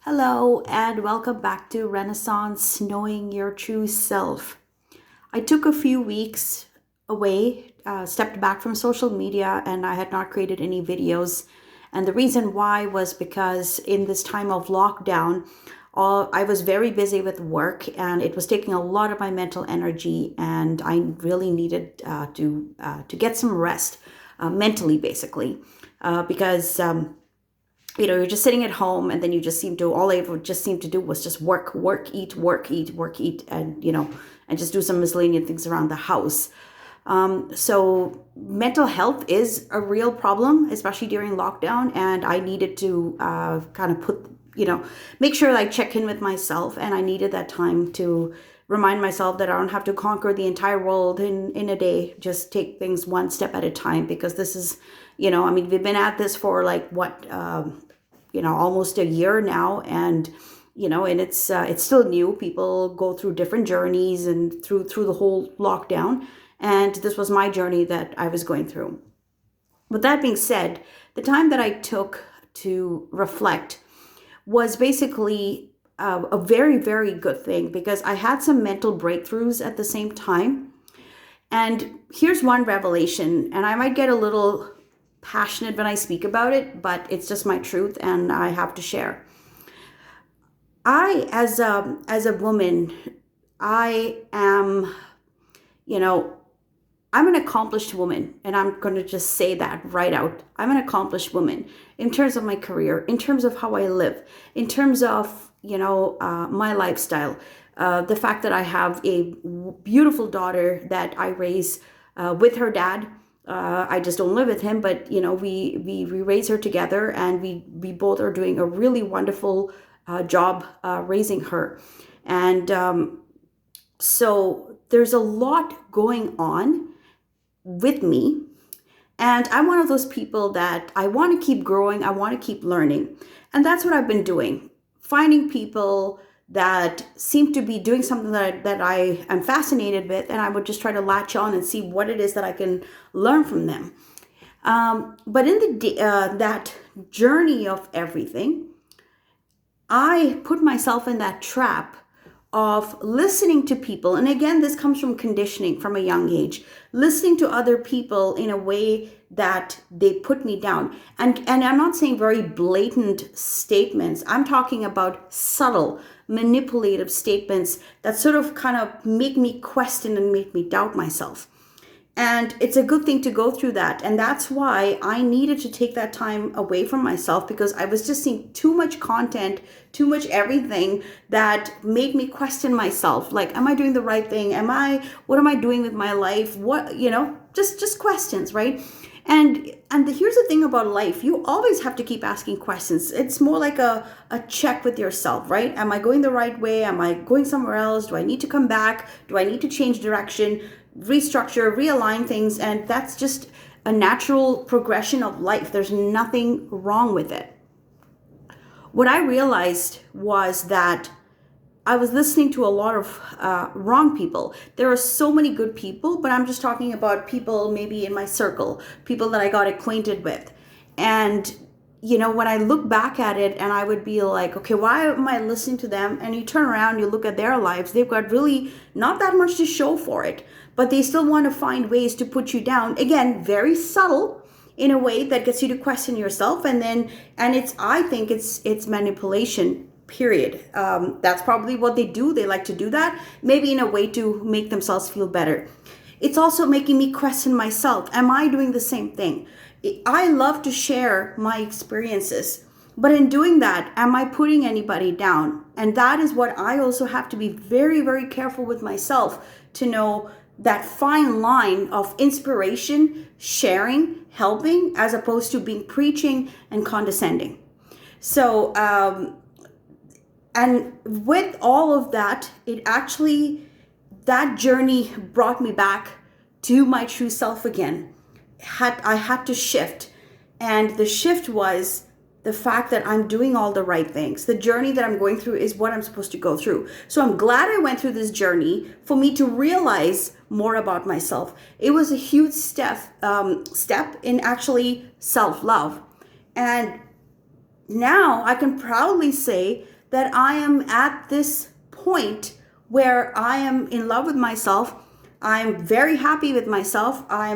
Hello, and welcome back to Renaissance Knowing Your True Self. I took a few weeks away, stepped back from social media, and I had not created any videos. And the reason why was because in this time of lockdown, I was very busy with work and it was taking a lot of my mental energy, and I really needed to get some rest mentally, basically, because you're just sitting at home and then you just seem to all I would just seem to do was just work, eat, work, eat, work, eat, and just do some miscellaneous things around the house. So mental health is a real problem, especially during lockdown, and I needed to kind of make sure I check in with myself, and I needed that time to remind myself that I don't have to conquer the entire world in a day. Just take things one step at a time, because this is, we've been at this for like almost a year now, and it's still new. People go through different journeys and through the whole lockdown, and this was my journey that I was going through. With that being said, the time that I took to reflect was basically a very, very good thing, because I had some mental breakthroughs at the same time. And here's one revelation, and I might get a little passionate when I speak about it, but it's just my truth and I have to share. I, as a woman, I am, you know, I'm an accomplished woman, and I'm going to just say that right out. I'm an accomplished woman in terms of my career, in terms of how I live, in terms of, my lifestyle. The fact that I have a beautiful daughter that I raise with her dad. I just don't live with him, but we raise her together, and we both are doing a really wonderful job raising her, and so there's a lot going on with me. And I'm one of those people that I want to keep growing, I want to keep learning. And that's what I've been doing. Finding people that seem to be doing something that I am fascinated with, and I would just try to latch on and see what it is that I can learn from them. But in that journey of everything, I put myself in that trap of listening to people. And again, this comes from conditioning from a young age, listening to other people in a way that they put me down. And I'm not saying very blatant statements. I'm talking about subtle, manipulative statements that sort of kind of make me question and make me doubt myself. And it's a good thing to go through that. And that's why I needed to take that time away from myself, because I was just seeing too much content, too much everything that made me question myself. Like, am I doing the right thing? What am I doing with my life? Just questions, right? And here's the thing about life. You always have to keep asking questions. It's more like a check with yourself, right? Am I going the right way? Am I going somewhere else? Do I need to come back? Do I need to change direction? Restructure, realign things? And that's just a natural progression of life. There's nothing wrong with it. What I realized was that I was listening to a lot of wrong people. There are so many good people, but I'm just talking about people maybe in my circle, people that I got acquainted with. And when I look back at it, and I would be like, okay, why am I listening to them? And you turn around, you look at their lives, they've got really not that much to show for it, but they still want to find ways to put you down. Again, very subtle, in a way that gets you to question yourself. I think it's manipulation, period. That's probably what they do. They like to do that, maybe in a way to make themselves feel better. It's also making me question myself. Am I doing the same thing? I love to share my experiences, but in doing that, am I putting anybody down? And that is what I also have to be very, very careful with myself, to know that fine line of inspiration, sharing, helping, as opposed to being preaching and condescending. So, and with all of that, that journey brought me back to my true self again. I had to shift. And the shift was the fact that I'm doing all the right things. The journey that I'm going through is what I'm supposed to go through. So I'm glad I went through this journey for me to realize more about myself. It was a huge step in actually self-love. And now I can proudly say that I am at this point where I am in love with myself. I'm very happy with myself. I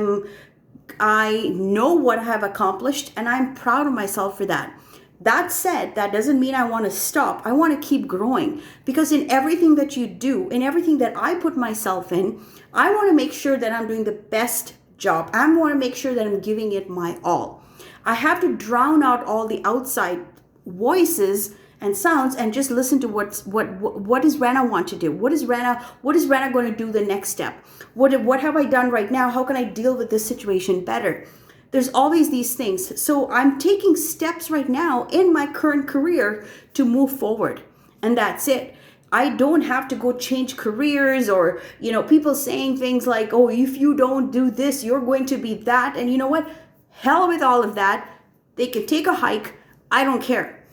know what I have accomplished, and I'm proud of myself for that. That said, that doesn't mean I want to stop. I want to keep growing, because in everything that you do, in everything that I put myself in, I want to make sure that I'm doing the best job. I want to make sure that I'm giving it my all. I have to drown out all the outside voices and sounds and just listen to what does Rana want to do? What is Rana going to do the next step? What have I done right now? How can I deal with this situation better? There's always these things. So I'm taking steps right now in my current career to move forward. And that's it. I don't have to go change careers, or, people saying things like, oh, if you don't do this, you're going to be that. And you know what? Hell with all of that. They can take a hike. I don't care.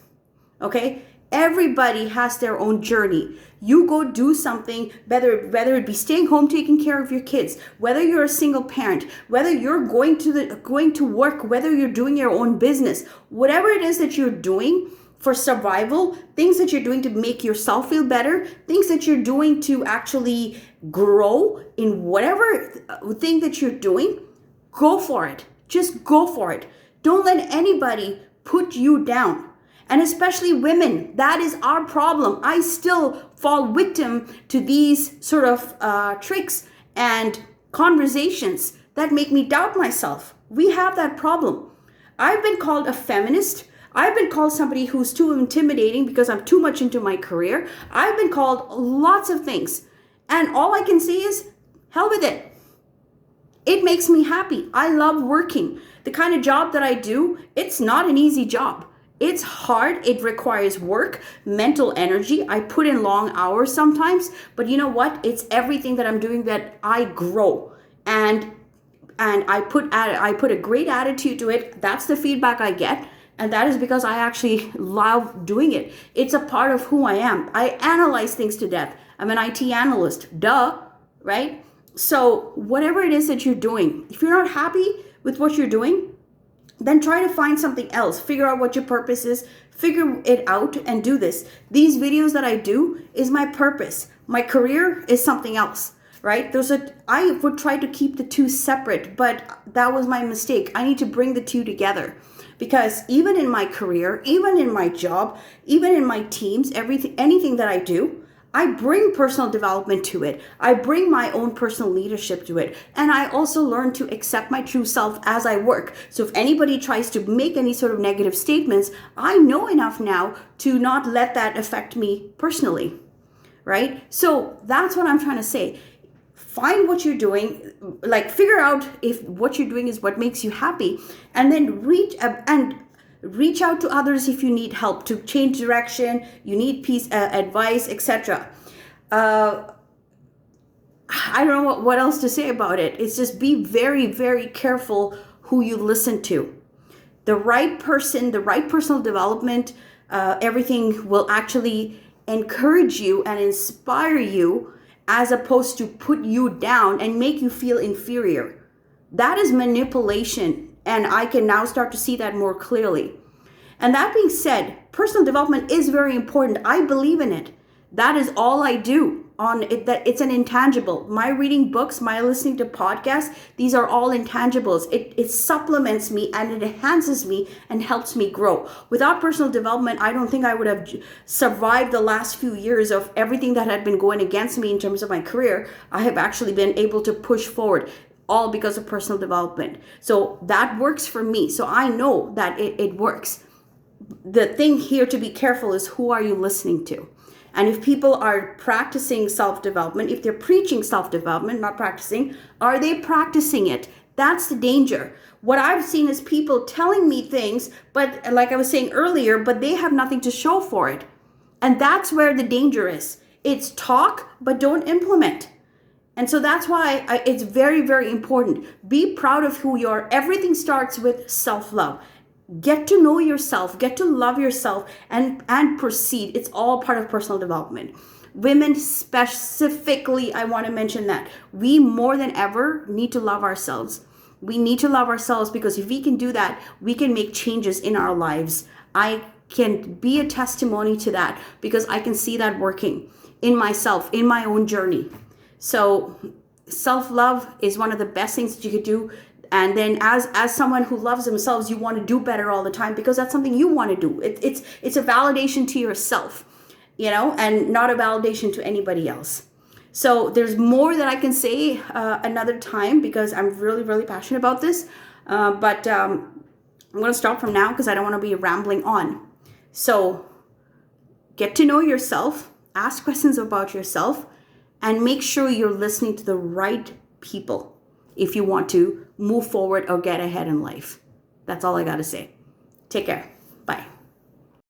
Okay? Everybody has their own journey. You go do something, whether it be staying home taking care of your kids, whether you're a single parent, whether you're going to work, whether you're doing your own business, whatever it is that you're doing for survival, things that you're doing to make yourself feel better, things that you're doing to actually grow in whatever thing that you're doing, go for it. Just go for it. Don't let anybody put you down. And especially women, that is our problem. I still fall victim to these sort of tricks and conversations that make me doubt myself. We have that problem. I've been called a feminist. I've been called somebody who's too intimidating because I'm too much into my career. I've been called lots of things. And all I can say is, hell with it. It makes me happy. I love working. The kind of job that I do, it's not an easy job. It's hard. It requires work, mental energy. I put in long hours sometimes, but you know what? It's everything that I'm doing that I grow, and I put a great attitude to it. That's the feedback I get, and that is because I actually love doing it. It's a part of who I am. I analyze things to death. I'm an IT analyst. Duh, right? So whatever it is that you're doing, if you're not happy with what you're doing, then try to find something else. Figure out what your purpose is. Figure it out and do this. These videos that I do is my purpose. My career is something else, right? I would try to keep the two separate, but that was my mistake. I need to bring the two together, because even in my career, even in my job, even in my teams, anything that I do, I bring personal development to it. I bring my own personal leadership to it. And I also learn to accept my true self as I work. So if anybody tries to make any sort of negative statements, I know enough now to not let that affect me personally, right? So that's what I'm trying to say. Find what you're doing, figure out if what you're doing is what makes you happy, and then reach out to others if you need help to change direction, you need advice, etc. I don't know what else to say about it. It's just be very, very careful who you listen to. The right person, the right personal development, everything will actually encourage you and inspire you, as opposed to put you down and make you feel inferior. That is manipulation. And I can now start to see that more clearly. And that being said, personal development is very important. I believe in it. That is all I do on it. That it's an intangible. My reading books, my listening to podcasts, these are all intangibles. It supplements me and it enhances me and helps me grow. Without personal development, I don't think I would have survived the last few years of everything that had been going against me in terms of my career. I have actually been able to push forward, all because of personal development. So that works for me. So I know that it works. The thing here to be careful is, who are you listening to? And if people are practicing self-development, if they're preaching self-development, not practicing, are they practicing it? That's the danger. What I've seen is people telling me things, but like I was saying earlier, but they have nothing to show for it. And that's where the danger is. It's talk, but don't implement. And so that's why it's very, very important. Be proud of who you are. Everything starts with self-love. Get to know yourself, get to love yourself, and proceed. It's all part of personal development. Women specifically, I want to mention that. We more than ever need to love ourselves. We need to love ourselves, because if we can do that, we can make changes in our lives. I can be a testimony to that, because I can see that working in myself, in my own journey. So self-love is one of the best things that you could do. And then as someone who loves themselves, you want to do better all the time, because that's something you want to do. It's a validation to yourself, and not a validation to anybody else. So there's more that I can say another time, because I'm really, really passionate about this. But I'm going to stop from now, because I don't want to be rambling on. So get to know yourself, ask questions about yourself, and make sure you're listening to the right people if you want to move forward or get ahead in life. That's all I got to say. Take care. Bye.